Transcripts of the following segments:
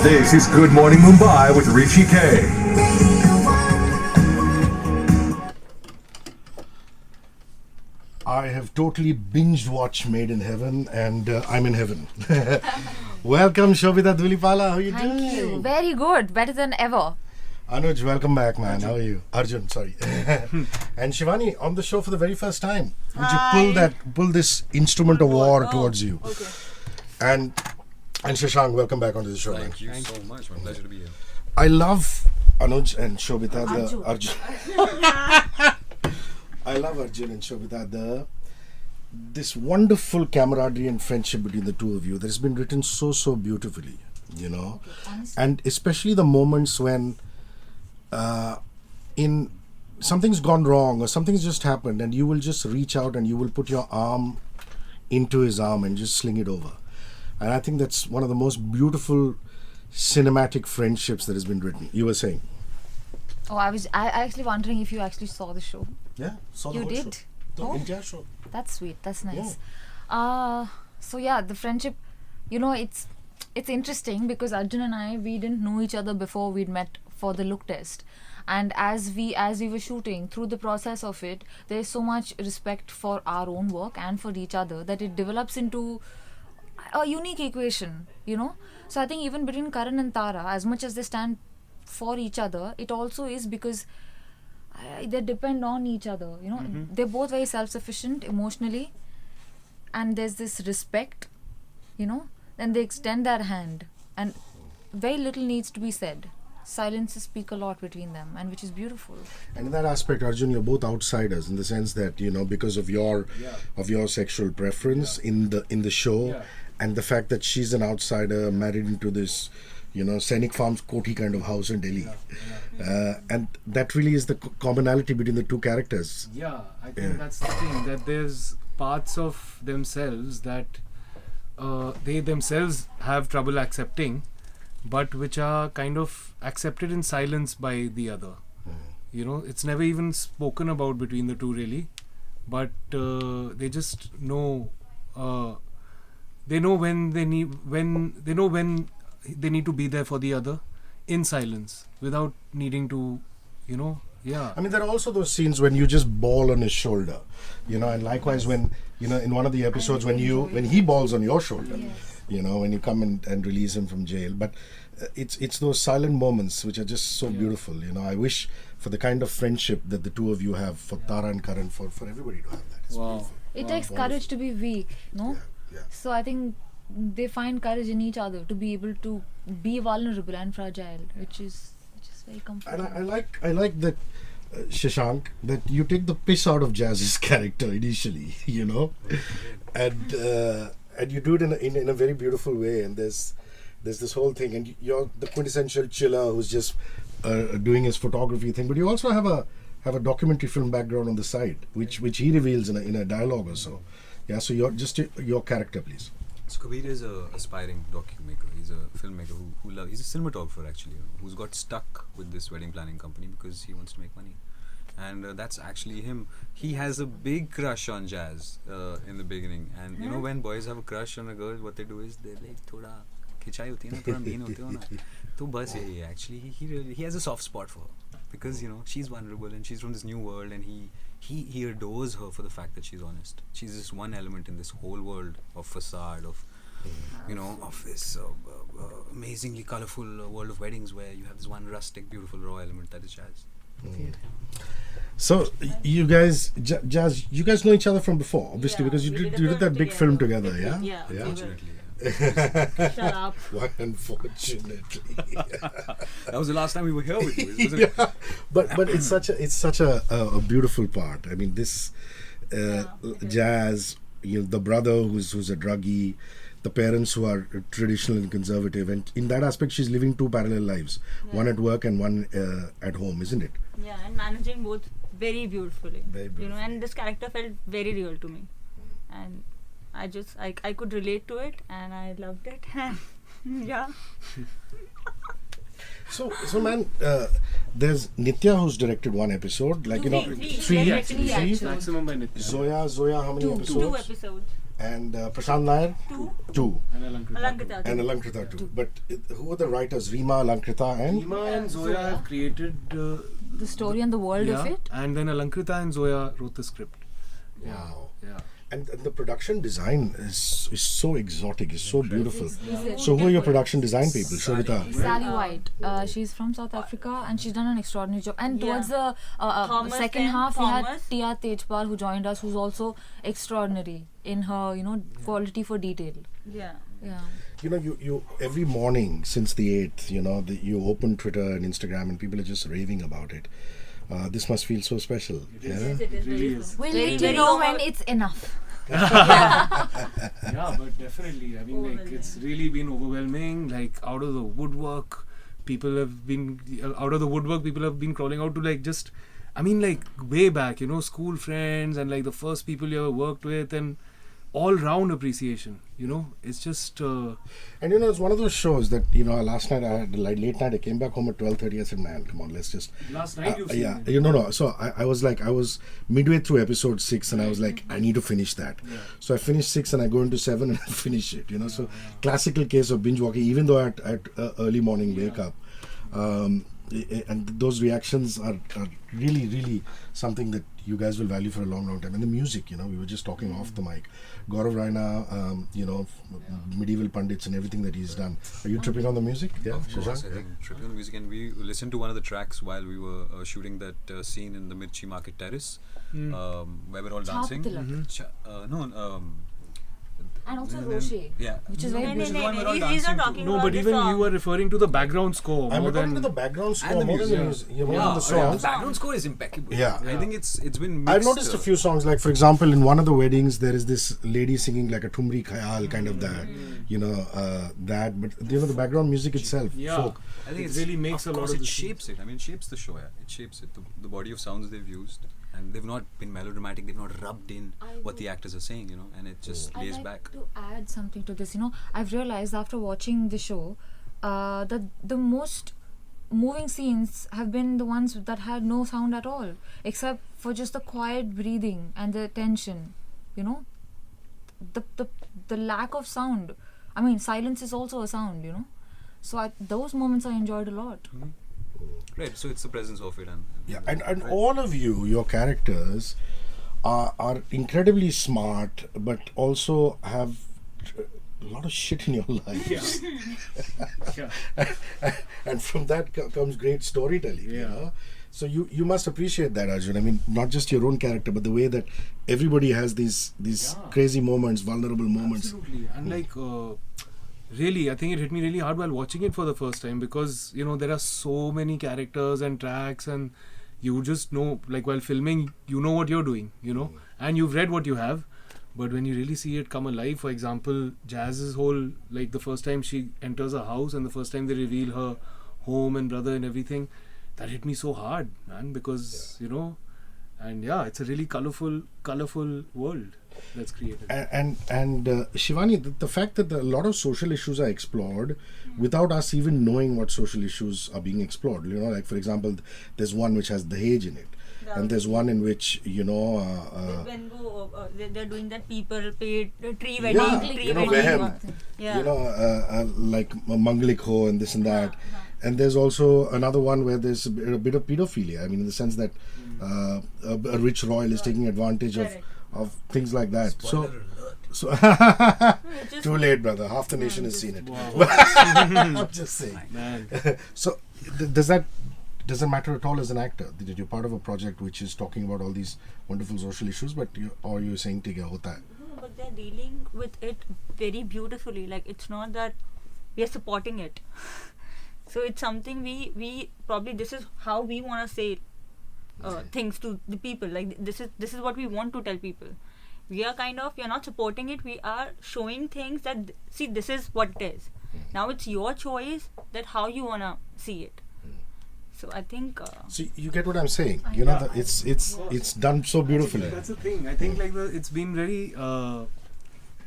This is Good Morning Mumbai with Hrishi K. I have totally binge watched Made in Heaven and I'm in heaven. Welcome Sobhita, Dhulipala, how are you doing? Thank you. Very good. Better than ever. Anuj, welcome back, man. How are you? Arjun, sorry. And Shivani, on the show for the very first time. Would you pull this instrument of war towards you? Okay. And Shashank, welcome back onto the show. Thank you so much. My pleasure to be here. I love Anuj and Sobhita, Arjun. I love Arjun and Sobhita, this wonderful camaraderie and friendship between the two of you that has been written so beautifully, you know. Okay, and especially the moments when in something's gone wrong or something's just happened and you will just reach out and you will put your arm into his arm and just sling it over. And I think that's one of the most beautiful cinematic friendships that has been written. You were saying? Oh, I actually wondering if you actually saw the show. Yeah, saw the You whole did? show. The entire show. That's sweet. That's nice. So yeah, the friendship, you know, it's interesting because Arjun and I, we didn't know each other before we'd met for the look test. And as we were shooting, through the process of it, there's so much respect for our own work and for each other that it develops into a unique equation, you know. So I think even between Karan and Tara, as much as they stand for each other, it also is because they depend on each other, you know. They're both very self-sufficient emotionally, and there's this respect, you know, and they extend their hand and very little needs to be said. Silences speak a lot between them, and which is beautiful. And in that aspect, Arjun, you're both outsiders in the sense that, you know, because of your sexual preference in the show, and the fact that she's an outsider married into this, you know, Sainik Farms Koti kind of house in Delhi. And that really is the commonality between the two characters. Yeah, I think that's the thing, that there's parts of themselves that they themselves have trouble accepting, but which are kind of accepted in silence by the other. You know, it's never even spoken about between the two really, but they just know. They know when they need to be there for the other in silence without needing to, you know. Yeah. I mean, there are also those scenes when you just bawl on his shoulder, you know, and likewise when, you know, in one of the episodes when he bawls on your shoulder, you know, when you come and release him from jail. But it's those silent moments which are just so beautiful, you know. I wish for the kind of friendship that the two of you have, for Tara and Karan, for everybody to have that. It's beautiful. It takes courage to be weak, no? Yeah. So I think they find courage in each other to be able to be vulnerable and fragile, which is very comforting. And I like that, Shashank, that you take the piss out of Jazz's character initially, you know, and you do it in a very beautiful way. And there's this whole thing, and you're the quintessential chiller who's just doing his photography thing, but you also have a documentary film background on the side, which he reveals in a dialogue or so. Yeah, so your character, please. So Kabir is a aspiring docu maker. He's a filmmaker he's a cinematographer actually, who's got stuck with this wedding planning company because he wants to make money. And that's actually him. He has a big crush on Jazz in the beginning. And you know, when boys have a crush on a girl, what they do is they like thoda khichai hoti hai na, thoda mean hote ho na. To bas yahi hai. Actually he has a soft spot for her because, you know, she's vulnerable and she's from this new world, and he adores her for the fact that she's honest. She's just one element in this whole world of facade, of, you know, of this amazingly colorful world of weddings where you have this one rustic, beautiful, raw element that is Jazz. So you guys, Jazz, you guys know each other from before, obviously, because you did that big film together, yeah? Yeah. Unfortunately. Shut up. Why, unfortunately. That was the last time we were here with you, wasn't it? Yeah. But it's such a beautiful part. I mean, this Jazz, you know, the brother who's a druggie, the parents who are traditional and conservative, and in that aspect she's living two parallel lives, one at work and one at home, isn't it? Yeah, and managing both very beautifully. Very beautiful. You know, and this character felt very real to me, and I could relate to it, and I loved it. Yeah. So man, there's Nitya who's directed one episode, like, you know, three. Actually. Maximum by Nitya. Zoya, how many episodes? 2 episodes. and Prashant Nair, 2, And Alankrita. Alankrita. and Alankrita 2. But who are the writers? Rima, Alankrita, and Rima and Zoya have created The story and the world of it. and then Alankrita and Zoya wrote the script. wow. Yeah. And the production design is so exotic, is so beautiful. Is So who are your production design people? Shobhita. Sally White. She's from South Africa and she's done an extraordinary job. And towards the Thomas second then, half, we had Thomas. Tia Tejpal who joined us, who's also extraordinary in her, quality for detail. Yeah. Yeah. You every morning since the 8th, you open Twitter and Instagram and people are just raving about it. This must feel so special. Yeah? Yes, it is really very is. We'll Very, let you very know over- when it's enough. Yeah, but definitely. I mean, like, it's really been overwhelming. Like, out of the woodwork, people have been crawling out to, like, just, I mean, like, way back, school friends and, like, the first people you ever worked with, and all round appreciation, it's just And it's one of those shows that, last night I had late night, I came back home at 12:30. I said, man, come on, let's just. last night you've seen Yeah, it. no. So I was midway through episode 6 and I was like, I need to finish that. Yeah. So I finished 6 and I go into 7 and I finish it, So classical case of binge walking, even though at early morning wake up. And those reactions are really, really something that you guys will value for a long, long time. And the music, we were just talking off the mic. Gaurav Raina, medieval pundits and everything that he's done. Are you tripping on the music? Yeah, Of course, Shashank? I think tripping on the music, and we listened to one of the tracks while we were shooting that scene in the Mirchi Market Terrace, where we're all dancing. Chapatila. And also Rocher. Yeah, Which is very No, beautiful. one we're all he's dancing not to. talking No, about but the even song. you were referring to the background score I'm more referring than to the background score And the more than the music. music, more than the songs. The background score is impeccable. Yeah. I think it's been mixed. I've noticed a few songs, like for example, in one of the weddings, there is this lady singing like a Tumri Khayal kind of that, that. But the background music itself, folk. I think It it's, really makes of a lot course of it the shapes it. I mean, it shapes the show. Yeah, it shapes it. The body of sounds they've used, and they've not been melodramatic. They've not rubbed in what the actors are saying, and it just lays I'd like back. to add something to this. I've realized after watching the show that the most moving scenes have been the ones that had no sound at all, except for just the quiet breathing and the tension. The lack of sound. I mean, silence is also a sound. So those moments I enjoyed a lot. Right. So it's the presence of it, and Yeah, and all of you, your characters, are incredibly smart, but also have a lot of shit in your lives. And from that comes great storytelling. Yeah. So you must appreciate that, Arjun. I mean, not just your own character, but the way that everybody has these crazy moments, vulnerable moments. Absolutely. And like, really, I think it hit me really hard while watching it for the first time, because, there are so many characters and tracks, and you just know, like, while filming, you know what you're doing, and you've read what you have. But when you really see it come alive, for example, Jazz's whole, like, the first time she enters a house and the first time they reveal her home and brother and everything, that hit me so hard, man, because, and yeah, it's a really colorful world that's created. And Shivani, the fact that a lot of social issues are explored without us even knowing what social issues are being explored. Like for example, there's one which has Dahej in it, and there's one in which when they're doing that people paid tree wedding, tree wedding. Vehem, Yeah. like Mangalik Ho and this and that. And there's also another one where there's a bit of pedophilia. I mean, in the sense that a rich royal is taking advantage of things like that. So too late, brother. Half the nation has seen it. Wow. I'm just saying. Man. So does that matter at all as an actor? That you're part of a project which is talking about all these wonderful social issues, but you're saying "Theek hai, hota hai." No, but they're dealing with it very beautifully. Like, it's not that we are supporting it. So it's something we probably, this is how we want to say things to the people. Like, this is what we want to tell people. We are not supporting it. We are showing things that, see, this is what it is. Now it's your choice that how you wanna see it. So I think. So you get what I'm saying? It's done so beautifully. That's the thing. I think it's been very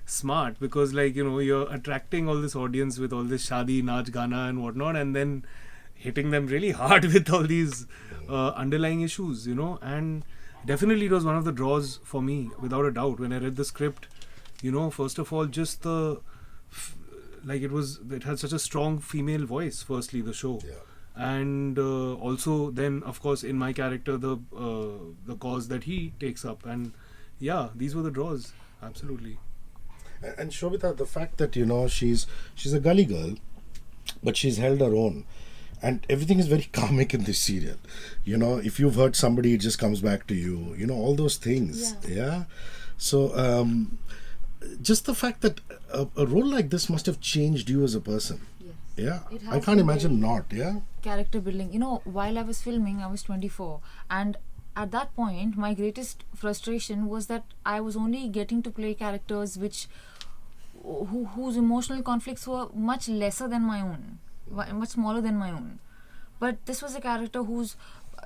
smart, because you're attracting all this audience with all this shadi, naach, gana and whatnot, and then hitting them really hard with all these underlying issues, and definitely it was one of the draws for me, without a doubt. When I read the script, first of all, just it had such a strong female voice, firstly, the show. Yeah. And also then, of course, in my character, the cause that he takes up. And yeah, these were the draws. Absolutely. And Sobhita, the fact that she's a gully girl, but she's held her own, and everything is very karmic in this serial. If you've hurt somebody, it just comes back to you. All those things. Yeah. So just the fact that a role like this must have changed you as a person. Yeah, It has I can't been imagine very- not. Yeah. Character building. While I was filming, I was 24, and at that point, my greatest frustration was that I was only getting to play characters whose emotional conflicts were much lesser than my own, much smaller than my own. But this was a character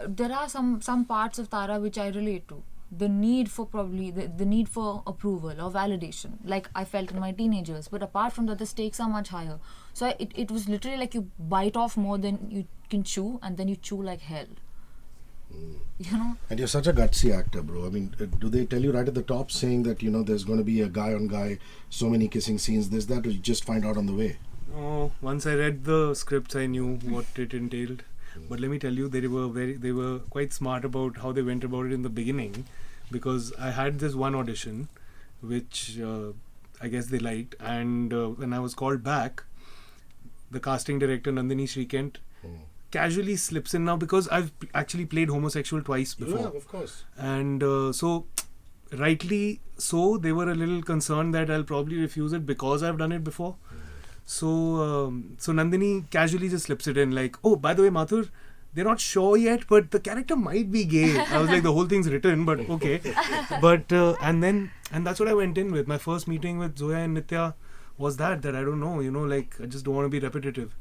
there are some parts of Tara which I relate to. The need for the need for approval or validation, like I felt in my teenagers. But apart from that, the stakes are much higher. So it was literally like you bite off more than you can chew, and then you chew like hell. And you're such a gutsy actor, bro. I mean, do they tell you right at the top saying that there's going to be a guy on guy, so many kissing scenes, this, that, or you just find out on the way? Oh, once I read the scripts, I knew what it entailed. But let me tell you, they were quite smart about how they went about it in the beginning, because I had this one audition, which I guess they liked, and when I was called back, the casting director Nandini Shrikant casually slips in now, because I've actually played homosexual twice before. Yeah, of course. And so, rightly so, they were a little concerned that I'll probably refuse it because I've done it before. So Nandini casually just slips it in like, oh, by the way, Mathur, they're not sure yet, but the character might be gay. I was like, the whole thing's written, but okay. But and that's what I went in with. My first meeting with Zoya and Nitya was that I don't know, I just don't want to be repetitive.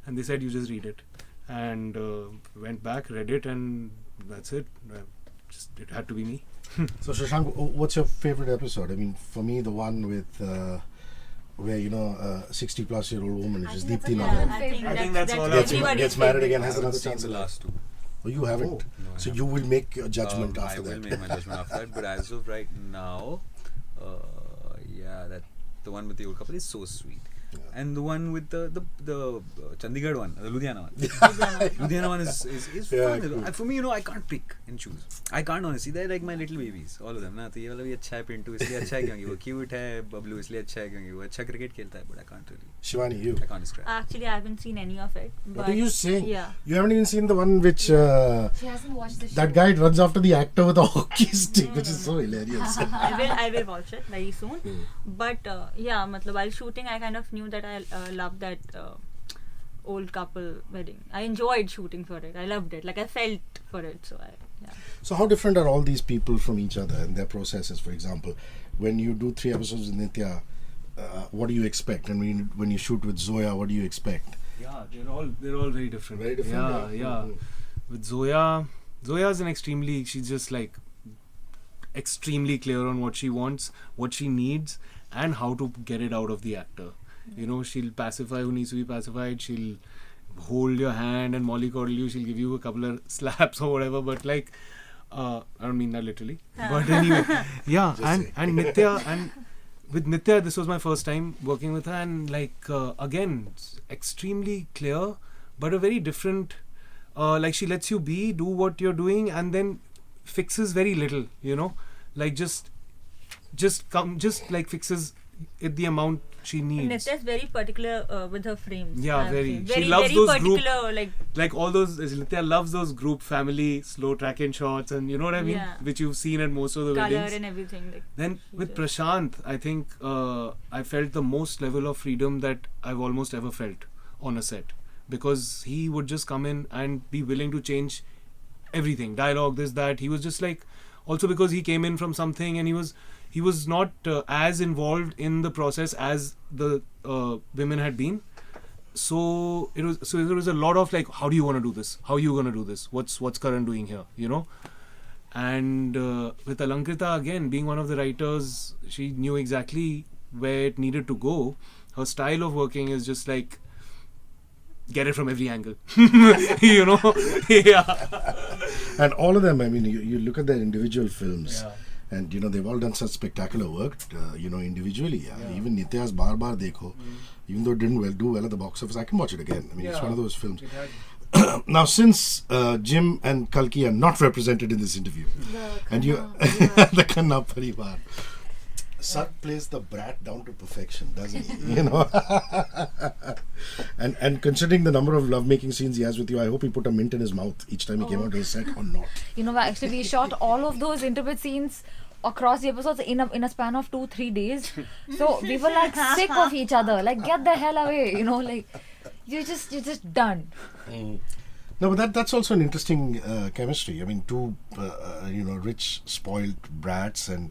And they said, you just read it. And went back, read it, and that's it. It had to be me. So Shashank, what's your favorite episode? I mean, for me, the one with where a 60-plus-year-old woman, which is Deepthi Nagar, I think that's all gets married again, has another Seen chance. the last two. Oh, you haven't. No, I So haven't. you will make your judgment after I will that. make my judgment after that. But as of right now, the one with the old couple is so sweet. And the one with the Chandigarh one, the Ludhiana one. Ludhiana one is Yeah, fun. cool. And for me, I can't pick and choose. I can't honestly. They're like my little babies, all of them. ना तो ये वाला भी अच्छा है पिंटू इसलिए अच्छा है क्योंकि वो cute है, बबलू इसलिए अच्छा है क्योंकि वो अच्छा cricket खेलता है. But I can't really. Shivani, you. I can't describe. Actually, I haven't seen any of it. What But are you saying? Yeah. You haven't even seen the one which She hasn't watched the show. that guy runs after the actor with a hockey stick, which is so hilarious. I will watch it very soon. But yeah, while shooting, I kind of knew that I loved that old couple wedding. I enjoyed shooting for it. I loved it. I felt for it. So yeah. So how different are all these people from each other and their processes? For example, when you do 3 episodes with Nitya, what do you expect? And when you shoot with Zoya, what do you expect? Yeah, they're all very different. Very different, Yeah. yeah. With Zoya's she's just extremely clear on what she wants, what she needs, and how to get it out of the actor. She'll pacify who needs to be pacified. She'll hold your hand and mollycoddle you. She'll give you a couple of slaps or whatever. But I don't mean that literally. But anyway, yeah. And Nitya and with Nitya, this was my first time working with her, and again, extremely clear, but a very different. She lets you do what you're doing, and then fixes very little. Just fixes it the amount she needs. Nitya is very particular with her frames. Yeah, I've very. seen. She Very, loves very those group- particular, All those, Nitya loves those group family slow tracking shots, and you know what I mean, Yeah. which you've seen at most of the color weddings. and everything. Then she with does. Prashant, I think I felt the most level of freedom that I've almost ever felt on a set, because he would just come in and be willing to change everything, dialogue, this, that. He was just also because he came in from something, and he was not as involved in the process as the women had been. So there was a lot of how do you want to do this? How are you going to do this? What's Karan doing here? And with Alankrita, again, being one of the writers, she knew exactly where it needed to go. Her style of working is just get it from every angle. Yeah. And all of them, I mean, you look at their individual films, And they've all done such spectacular work, individually. Yeah. Even Nitya's Bar Bar Dekho, even though it didn't do well at the box office, I can watch it again. I mean, it's one of those films. Now, since Jim and Kalki are not represented in this interview, and you, the Khanna Parivar, Sat plays the brat down to perfection, doesn't he? And considering the number of lovemaking scenes he has with you, I hope he put a mint in his mouth each time he came out to his set or not. Actually, we shot all of those intimate scenes across the episodes in a span of 2-3 days. So we were like sick of each other. Like, get the hell away, like you're just done. No, but that's also an interesting chemistry. I mean, two rich, spoiled brats, and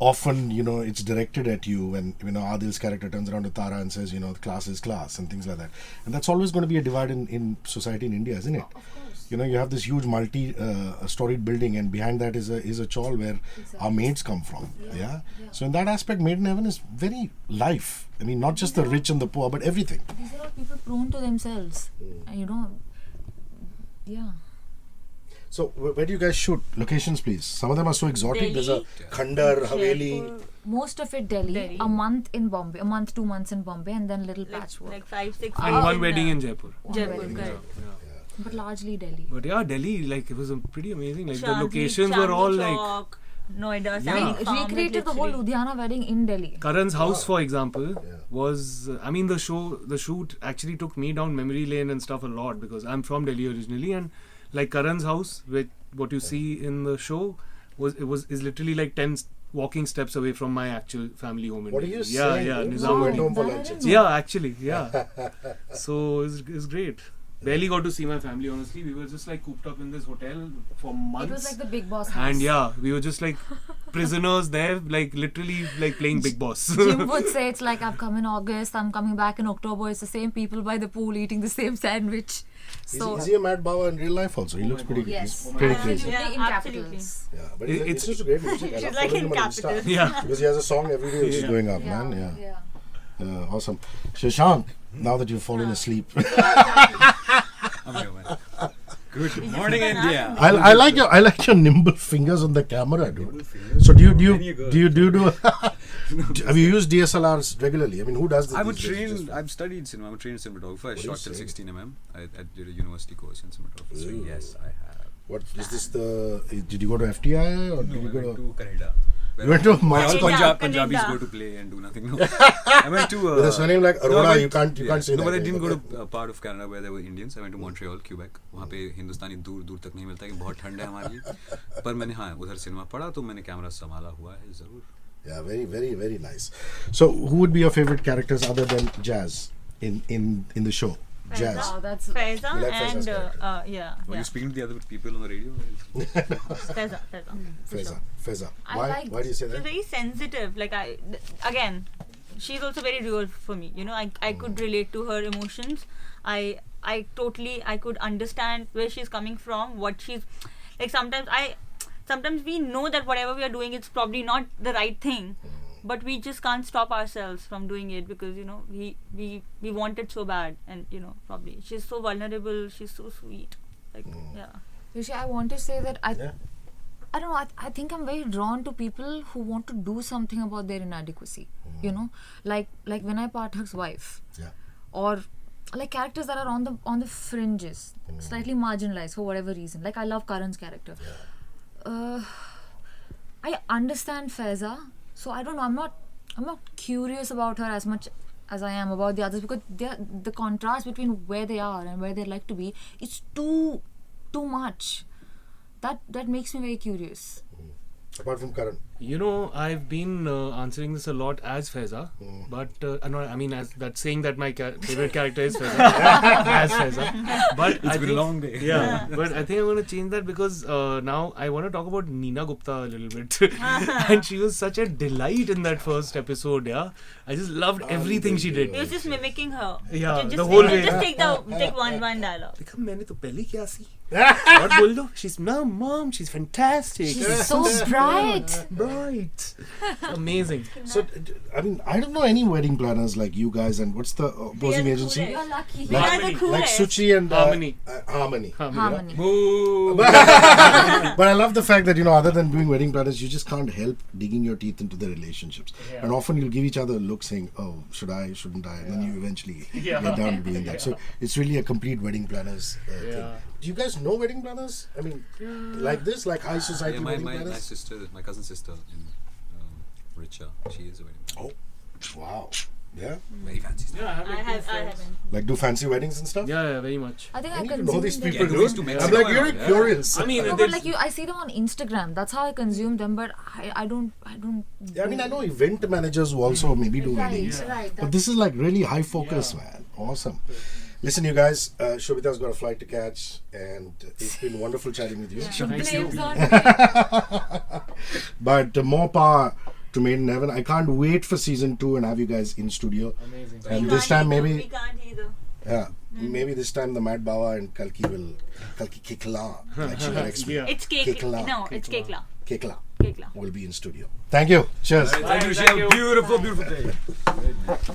often, it's directed at you, and Adil's character turns around to Tara and says, class is class, and things like that. And that's always going to be a divide in society in India, isn't it? Of course. You have this huge multi-storied building, and behind that is a chawl where our maids come from. Yeah. So in that aspect, Maid in Heaven is very life. I mean, not just the rich and the poor, but everything. These are all people prone to themselves. And yeah. So where do you guys shoot? Locations, please. Some of them are so exotic. Delhi, There's a Khandar, Haveli. Jaipur, Most of it Delhi, a month in Bombay, 2 months in Bombay, and then little patchwork. like 5-6 And one wedding in Jaipur. Jaipur, wedding. correct. But largely Delhi. But yeah, Delhi, like, it was pretty amazing. Like, the Chandni- locations were all Chandni like Chowk, Noida, Yeah. Sainik Farm, Recreated the whole literally. Ludhiana wedding in Delhi. Karan's house, for example, was the shoot actually took me down memory lane and stuff a lot, because I'm from Delhi originally, and like Karan's house, with what you see in the show, is literally like 10 walking steps away from my actual family home in What are Delhi. you saying? Yeah, You Nizam went Wadi. home for That I lunch. didn't know. Yeah, actually, yeah. So it's great. Barely got to see my family, honestly. We were just like cooped up in this hotel for months. It was like the Big Boss house. And yeah, we were just like prisoners there, like literally like playing Big Boss. Jim would say it's like, I've come in August, I'm coming back in October. It's the same people by the pool eating the same sandwich. So Is he a mad bawa in real life also? He looks pretty yes, he's pretty crazy. absolutely in Absolutely. capitals. Yeah, but It- it's just a great music. She's I'm like following in him on Insta. capitals. Yeah. Because he has a song every day which is Yeah. going up, man. Yeah. Awesome. Shashank, now that you've fallen asleep, I'm here, man. Good morning, India. I like your nimble fingers on the camera, dude. So do you have you used DSLRs regularly? I mean, who does this? I would these days? train. I've studied cinema. I'm a trained cinematographer. I you shot till saying? 16 mm. I did a university course in cinematography. So Ooh. yes, I have. What is this? Did you go to FTI or did you I go went to? to Canada. You went to All Mathur Punjabis Canada. go to play and do nothing. No, I went to with a surname like no, Arora. I You went- can't say no, that. but I didn't okay. go to a part of Canada where there were Indians. I went to Montreal, Quebec. वहाँ पे हिंदुस्तानी दूर दूर तक नहीं मिलता कि बहुत ठंड है हमारे लिए. पर मैंने हाँ उधर सिनेमा पढ़ा तो मैंने कैमरा संभाला हुआ है जरूर. Yeah, very, very, very nice. So, who would be your favorite characters other than Jazz in the show? Jazz. Wow, that's Faiza You like Faiza's and character? yeah. Were you speaking to the other people on the radio? Faiza. Faiza. I Why? like- Why do you say She's that? very sensitive. Like again, she's also very real for me. I could relate to her emotions. I could understand where she's coming from. What she's like. Sometimes we know that whatever we are doing is probably not the right thing, but we just can't stop ourselves from doing it because we want it so bad, and probably she's so vulnerable. She's so sweet. Like yeah. Rishi, I want to say that Yeah. I don't know. I think I'm very drawn to people who want to do something about their inadequacy. Like Vinay Pathak's wife, Yeah. or like characters that are on the fringes, slightly marginalized for whatever reason. Like I love Karan's character. I understand Faiza, so I don't know. I'm not curious about her as much as I am about the others, because the contrast between where they are and where they like to be is too much. That makes me very curious. Apart from Karan. I've been answering this a lot as Faiza, but I mean, as that saying that my favorite character is Faiza, as Faiza. But It's been a long day. Yeah, but I think I'm going to change that because now I want to talk about Neena Gupta a little bit. And she was such a delight in that first episode, yeah. I just loved everything she did. He was just mimicking her. Yeah, just the whole way. Just take one dialogue. देखा मैंने तो पहले क्या सी और बोल दो she's no mom, she's fantastic. She's so bright. Bro, right. Amazing. So, I mean, I don't know any wedding planners like you guys. And what's the opposing the agency? coolest. You're lucky. We are the Like coolest. Suchi and Harmony. Harmony. Harmony. Boo. But I love the fact that, other than doing wedding planners, you just can't help digging your teeth into the relationships. Yeah. And often you'll give each other a look saying, oh, should I, shouldn't I? And then you eventually get down to doing that. So it's really a complete wedding planners thing. Yeah. Do you guys know wedding planners? I mean, like this, like high society Yeah, wedding my planners? sister, my cousin sister in Richa, she is a wedding planner. Oh, wow. Yeah? Very fancy stuff. Yeah, I haven't. Like do fancy weddings and stuff? Yeah, very much. I think I I need to know consume these them. people, Yeah, do these dude. two I'm Mexico like, and you're all, yeah. curious. I mean, No, but there's- like I see them on Instagram. That's how I consume them. But I don't. Yeah, I mean, I know event managers who also maybe do weddings. Right. But this is like really high focus, man. Awesome. Listen, you guys, Shobhita's got a flight to catch, and it's been wonderful chatting with you. Thank you. Blames on me. But more power to Made in Heaven. I can't wait for season 2 and have you guys in studio. Amazing. And We this can't time either. maybe, We can't either. yeah, maybe this time the Mad Bawa and Kalki Kekla, like she corrects me. Yeah. It's Kekla. No, it's Kekla. Kekla Kekla. will be in studio. Thank you. Cheers. Thank you. Thank you. Beautiful, beautiful day.